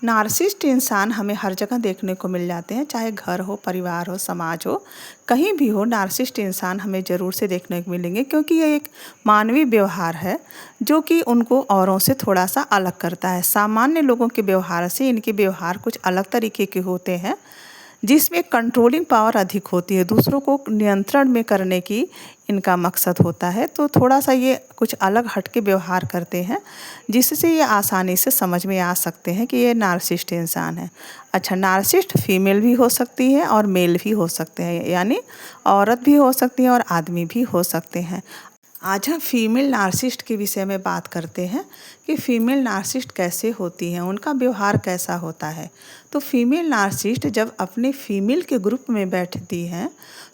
Narcissist इंसान हमें हर जगह देखने को मिल जाते हैं, चाहे घर हो, परिवार हो, समाज हो, कहीं भी हो। नार्सिसिस्ट इंसान हमें ज़रूर से देखने को मिलेंगे, क्योंकि ये एक मानवीय व्यवहार है जो कि उनको औरों से थोड़ा-सा अलग करता है। सामान्य लोगों के व्यवहार से इनके व्यवहार कुछ अलग तरीके के होते हैं, जिसमें कंट्रोलिंग पावर अधिक होती है, दूसरों को नियंत्रण में करने की इनका मकसद होता है। तो थोड़ा-सा ये कुछ अलग हट के व्यवहार करते हैं, जिससे ये आसानी से समझ में आ सकते हैं कि ये नार्सिसिस्ट इंसान है। अच्छा, नार्सिसिस्ट फीमेल भी हो सकती है और मेल भी हो सकते हैं, यानी औरत भी हो सकती है और आदमी भी हो सकते हैं। आज हम फीमेल नार्सिसिस्ट के विषय में बात करते हैं कि फीमेल नार्सिसिस्ट कैसे होती हैं, उनका व्यवहार कैसा होता है। तो फीमेल नार्सिसिस्ट जब अपने फीमेल के ग्रुप में बैठती हैं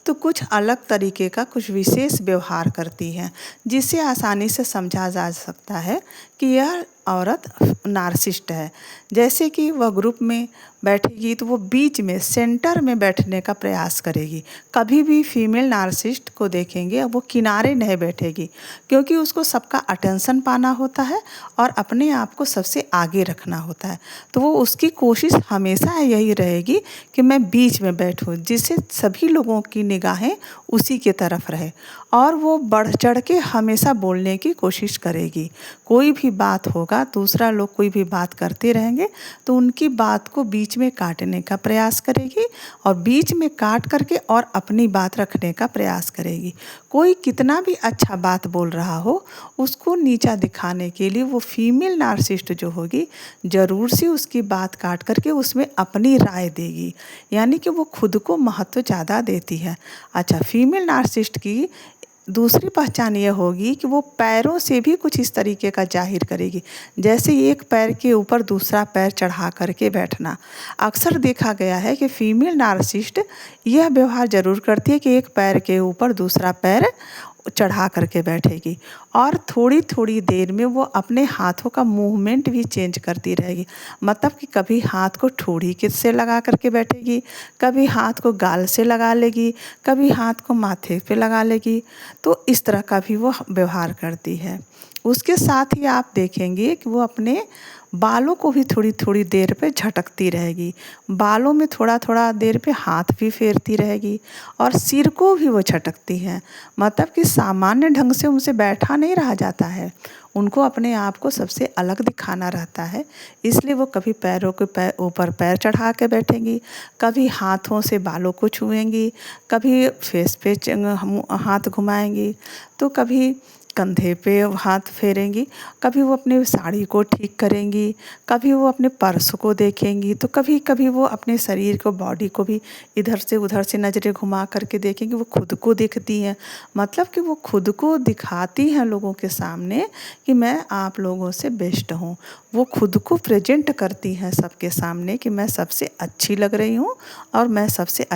तो कुछ अलग तरीके का कुछ विशेष व्यवहार करती हैं, जिससे आसानी से समझा जा सकता है कि यह औरत नार्सिसिस्ट है। जैसे कि वह ग्रुप में बैठेगी तो वो बीच में सेंटर में बैठने का प्रयास करेगी। कभी भी फीमेल नार्सिसिस्ट को देखेंगे वो किनारे नहीं बैठेगी, क्योंकि उसको सबका अटेंशन पाना होता है और अपने आप को सबसे आगे रखना होता है। तो वो उसकी कोशिश हमेशा यही रहेगी कि मैं बीच में बैठूं, जिससे सभी लोगों की निगाहें उसी के तरफ रहे, और वो बढ़ चढ़ के हमेशा बोलने की कोशिश करेगी। कोई भी बात होगा, दूसरा लोग कोई भी बात करते रहेंगे तो उनकी बात को बीच में काटने का प्रयास करेगी, और बीच में काट करके और अपनी बात रखने का प्रयास करेगी। कोई कितना भी अच्छा बात बोल रहा हो, उसको नीचा दिखाने के लिए वो फीमेल नार्सिसिस्ट जो होगी ज़रूर से उसकी बात काट करके उसमें अपनी राय देगी, यानी कि वो खुद को महत्व ज़्यादा देती है। अच्छा, फीमेल नार्सिसिस्ट की दूसरी पहचान ये होगी कि वो पैरों से भी कुछ इस तरीके का ज़ाहिर करेगी, जैसे एक पैर के ऊपर दूसरा पैर चढ़ा करके बैठना। अक्सर देखा गया है कि फीमेल नार्सिसिस्ट यह व्यवहार ज़रूर करती है कि एक पैर के ऊपर दूसरा पैर चढ़ा करके बैठेगी, और थोड़ी थोड़ी देर में वो अपने हाथों का मूवमेंट भी चेंज करती रहेगी। मतलब कि कभी हाथ को ठोड़ी के से लगा करके बैठेगी, कभी हाथ को गाल से लगा लेगी, कभी हाथ को माथे पे लगा लेगी। तो इस तरह का भी वो व्यवहार करती है। उसके साथ ही आप देखेंगे कि वो अपने बालों को भी थोड़ी थोड़ी देर पे झटकती रहेगी, बालों में थोड़ा थोड़ा देर पे हाथ भी फेरती रहेगी, और सिर को भी वो झटकती हैं। मतलब कि सामान्य ढंग से उनसे बैठा नहीं रहा जाता है, उनको अपने आप को सबसे अलग दिखाना रहता है। इसलिए वो कभी पैरों के ऊपर पैर चढ़ा के बैठेंगी, कभी हाथों से बालों को छुएंगी, कभी फेस पे हाथ घुमाएंगी, तो कभी कंधे पे हाथ फेरेंगी, कभी वो अपनी साड़ी को ठीक करेंगी, कभी वो अपने पर्स को देखेंगी, तो कभी कभी वो अपने शरीर को, बॉडी को भी इधर से उधर से नज़रें घुमा करके देखेंगी। वो खुद को देखती हैं, मतलब कि वो खुद को दिखाती हैं लोगों के सामने कि मैं आप लोगों से बेस्ट हूँ। वो खुद को प्रेजेंट करती हैं सबके सामने कि मैं सबसे अच्छी लग रही हूँ और मैं सबसे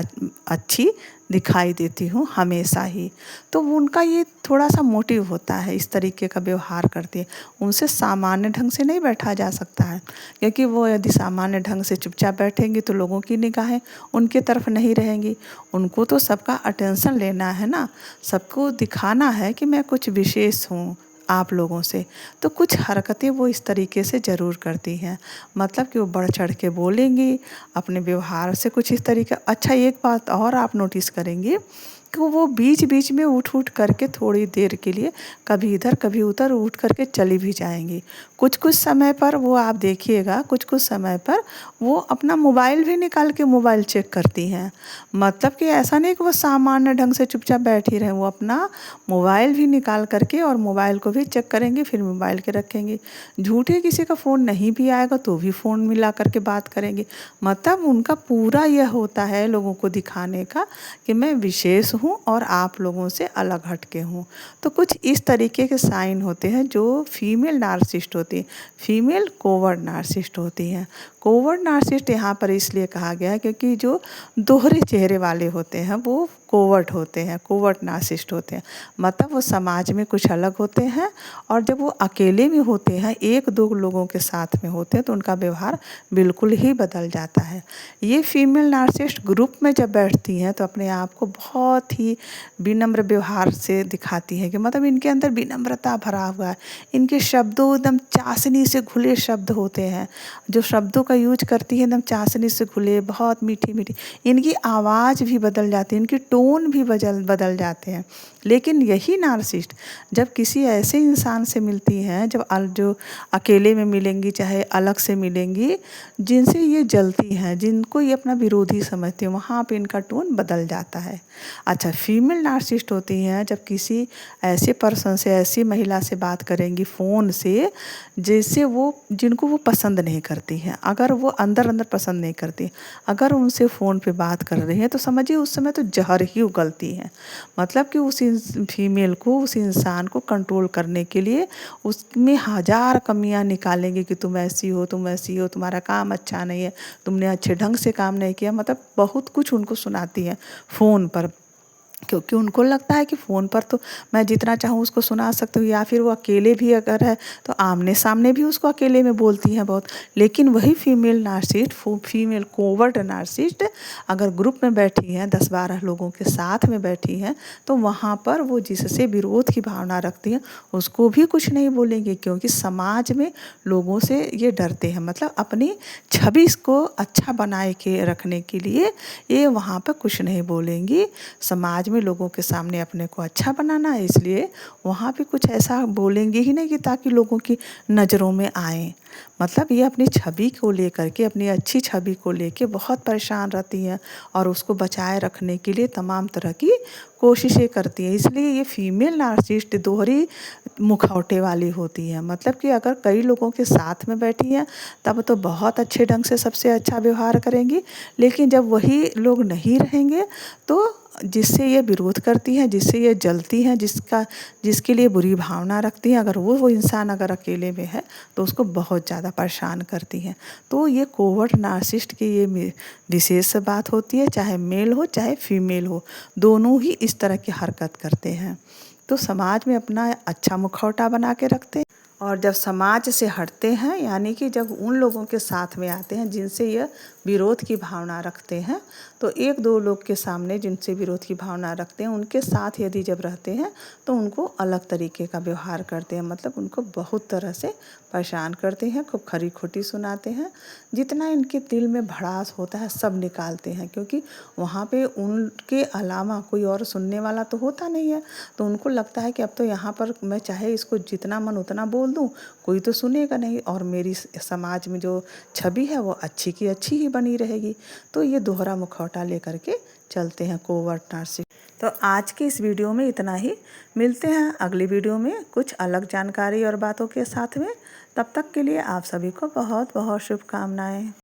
अच्छी दिखाई देती हूँ हमेशा ही। तो उनका ये थोड़ा सा मोटिव होता है, इस तरीके का व्यवहार करती है। उनसे सामान्य ढंग से नहीं बैठा जा सकता है, क्योंकि वो यदि सामान्य ढंग से चुपचाप बैठेंगी तो लोगों की निगाहें उनके तरफ नहीं रहेंगी। उनको तो सबका अटेंशन लेना है ना, सबको दिखाना है कि मैं कुछ विशेष हूँ आप लोगों से। तो कुछ हरकतें वो इस तरीके से ज़रूर करती हैं, मतलब कि वो बढ़ चढ़ के बोलेंगी अपने व्यवहार से कुछ इस तरीके। अच्छा, एक बात और आप नोटिस करेंगे कि वो बीच बीच में उठ उठ करके थोड़ी देर के लिए कभी इधर कभी उधर उठ करके चली भी जाएंगी। कुछ कुछ समय पर वो आप देखिएगा, कुछ कुछ समय पर वो अपना मोबाइल भी निकाल के मोबाइल चेक करती हैं। मतलब कि ऐसा नहीं कि वो सामान्य ढंग से चुपचाप बैठी रहें, वो अपना मोबाइल भी निकाल करके और मोबाइल को भी चेक करेंगे, फिर मोबाइल के रखेंगे। झूठे किसी का फ़ोन नहीं भी आएगा तो भी फ़ोन मिला करके बात करेंगे। मतलब उनका पूरा यह होता है लोगों को दिखाने का कि मैं विशेष हूँ और आप लोगों से अलग हटके हूँ। तो कुछ इस तरीके के साइन होते हैं जो फीमेल नार्सिसिस्ट होती है। फीमेल कोवर्ट नार्सिसिस्ट होती हैं। कोवर्ट नार्सिसिस्ट यहाँ पर इसलिए कहा गया है क्योंकि जो दोहरे चेहरे वाले होते हैं वो कोवर्ट होते हैं, कोवर्ट नार्सिसिस्ट होते हैं। मतलब वो समाज में कुछ अलग होते हैं और जब वो अकेले में होते हैं, 1-2 लोगों के साथ में होते हैं तो उनका व्यवहार बिल्कुल ही बदल जाता है। ये फीमेल नार्सिसिस्ट ग्रुप में जब बैठती हैं तो अपने आप को बहुत ही विनम्र व्यवहार से दिखाती हैं कि मतलब इनके अंदर विनम्रता भरा हुआ है। इनके शब्दों एकदम चाशनी से घुले शब्द होते हैं। जो शब्दों का यूज़ करती है एकदम चाशनी से घुले, बहुत मीठी-मीठी। इनकी आवाज़ भी बदल जाती है, इनकी टोन भी बदल जाते हैं। लेकिन यही नार्सिसिस्ट जब किसी ऐसे इंसान से मिलती हैं, जो अकेले में मिलेंगी चाहे अलग से मिलेंगी, जिनसे ये जलती हैं, जिनको ये अपना विरोधी समझती हैं, वहाँ पे इनका टोन बदल जाता है। अच्छा, फीमेल नार्सिसिस्ट होती हैं जब किसी ऐसे पर्सन से, ऐसी महिला से बात करेंगी फ़ोन से, जिनको वो पसंद नहीं करती हैं। अगर वो अंदर-अंदर पसंद नहीं करती, अगर उनसे फ़ोन पे बात कर रही हैं तो समझिए उस समय तो ज़हर ही उगलती हैं। मतलब कि उस फीमेल को, उस इंसान को कंट्रोल करने के लिए उसमें हज़ार कमियाँ निकालेंगे कि तुम ऐसी हो, तुम वैसी हो, तुम्हारा काम अच्छा नहीं है, तुमने अच्छे ढंग से काम नहीं किया। मतलब बहुत कुछ उनको सुनाती हैं फ़ोन पर। क्योंकि उनको लगता है कि फ़ोन पर तो मैं जितना चाहूँ उसको सुना सकती हूँ, या फिर वो अकेले भी अगर है तो आमने-सामने भी उसको अकेले में बोलती हैं बहुत। लेकिन वही female narcissist, female covert narcissist अगर ग्रुप में बैठी हैं, 10-12 लोगों के साथ में बैठी हैं, तो वहाँ पर वो जिससे विरोध की भावना रखती हैं उसको भी कुछ नहीं बोलेंगे, क्योंकि समाज में लोगों से ये डरते हैं। मतलब अपनी छवि को अच्छा बनाए के रखने के लिए ये वहाँ पर कुछ नहीं बोलेंगी। समाज में लोगों के सामने अपने को अच्छा बनाना है, इसलिए वहाँ पे कुछ ऐसा बोलेंगे ही नहीं कि ताकि लोगों की नज़रों में आएँ। मतलब ये अपनी छवि को लेकर के, अपनी अच्छी छवि को लेके बहुत परेशान रहती हैं और उसको बचाए रखने के लिए तमाम तरह की कोशिशें करती हैं। इसलिए ये फीमेल नार्सिसिस्ट दोहरी मुखौटे वाली होती हैं। मतलब कि अगर कई लोगों के साथ में बैठी हैं तब तो बहुत अच्छे ढंग से सबसे अच्छा व्यवहार करेंगी, लेकिन जब वही लोग नहीं रहेंगे तो जिससे ये विरोध करती हैं, जिससे ये जलती हैं, जिसके लिए बुरी भावना रखती हैं, अगर वो इंसान अगर अकेले में है तो उसको बहुत ज़्यादा परेशान करती हैं। तो ये कोवर्ट नार्सिसिस्ट की ये विशेष बात होती है, चाहे मेल हो चाहे फीमेल हो, दोनों ही इस तरह की हरकत करते हैं। तो समाज में अपना अच्छा मुखौटा बना के रखते हैं और जब समाज से हटते हैं, यानी कि जब उन लोगों के साथ में आते हैं जिनसे यह विरोध की भावना रखते हैं, तो 1-2 लोग के सामने जिनसे विरोध की भावना रखते हैं उनके साथ यदि जब रहते हैं तो उनको अलग तरीके का व्यवहार करते हैं। मतलब उनको बहुत तरह से परेशान करते हैं, खूब खरी खोटी सुनाते हैं, जितना इनके दिल में भड़ास होता है सब निकालते हैं, क्योंकि वहाँ पे उनके अलावा कोई और सुनने वाला तो होता नहीं है। तो उनको लगता है कि अब तो यहाँ पर मैं चाहे इसको जितना मन उतना बोल दूँ, कोई तो सुनेगा नहीं और मेरी समाज में जो छवि है वो अच्छी की अच्छी ही बनी रहेगी। तो ये दोहरा मुखौटा लेकर के चलते हैं कोवर्ट नार्सिसिस्ट। तो आज की इस वीडियो में इतना ही। मिलते हैं अगली वीडियो में कुछ अलग जानकारी और बातों के साथ में। तब तक के लिए आप सभी को बहुत बहुत शुभकामनाएं।